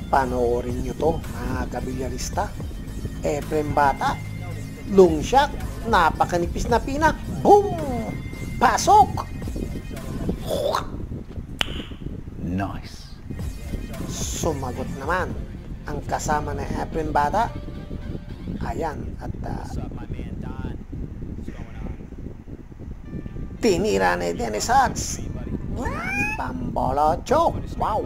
Panoorin nyo to, mga kabilyarista. Efren Bata, long shot, napakanipis na pina, boom! Pasok! Nice. Sumagot naman ang kasama na Efren Bata. Ayan, at tinira ni Dennis Hutz. Gamit pang bola, choke. Wow!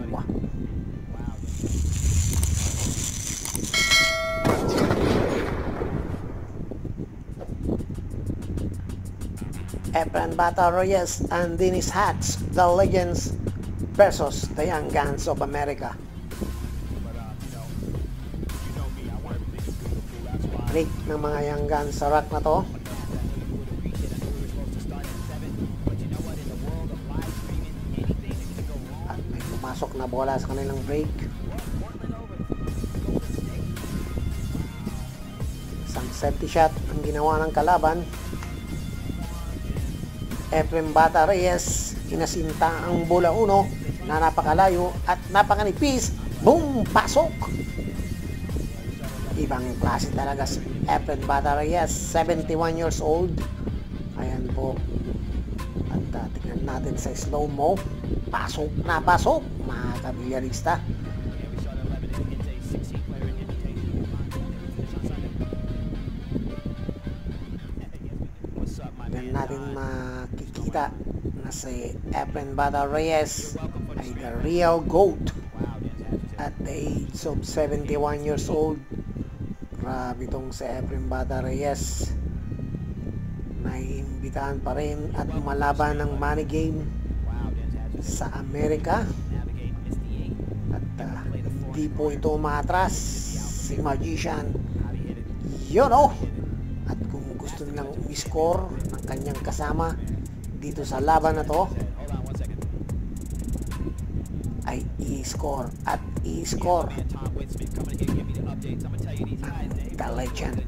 Efren Bata Reyes and Dennis Hutz, the legends versus the Young Guns of America. Break ng mga Young Guns sa rack na to. At may pumasok na bola sa kanilang break. Isang safety shot ang ginawa ng kalaban. Efren Bata Reyes, inasinta ang bola 1 na napakalayo at napakanipis. Boom! Pasok! Ibang klase talaga si Efren Bata Reyes, 71 years old. Ayan po. At tingnan natin sa slow-mo. Pasok na pasok, mga kabilyarista. Tingnan natin makikita na si Efren Bata Reyes ay the real GOAT at the age of 71 years old. Grabe itong si Efren Bata Reyes. Naiimbitahan pa rin at lumalaban ng money game sa Amerika. At hindi po ito umatras. Si Magician, you know. At kung gusto nilang i-score ng kanyang kasama dito sa laban na to, ay i-score at i-score the legend.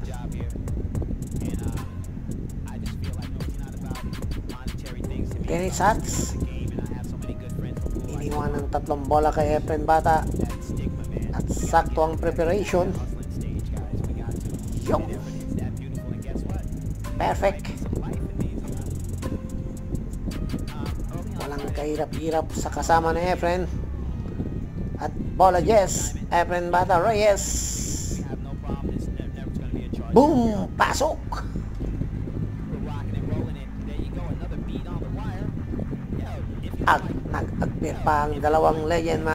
Dennis Hutz, iniwan ng 3 bola kay Efren Bata at sakto ang preparation. Yo! Perfect. Walang kahirap-hirap sa kasama ni Efren. At bola, yes, Efren Bata Reyes. Boom! Pasok! Nag-agpir pa ang dalawang legend.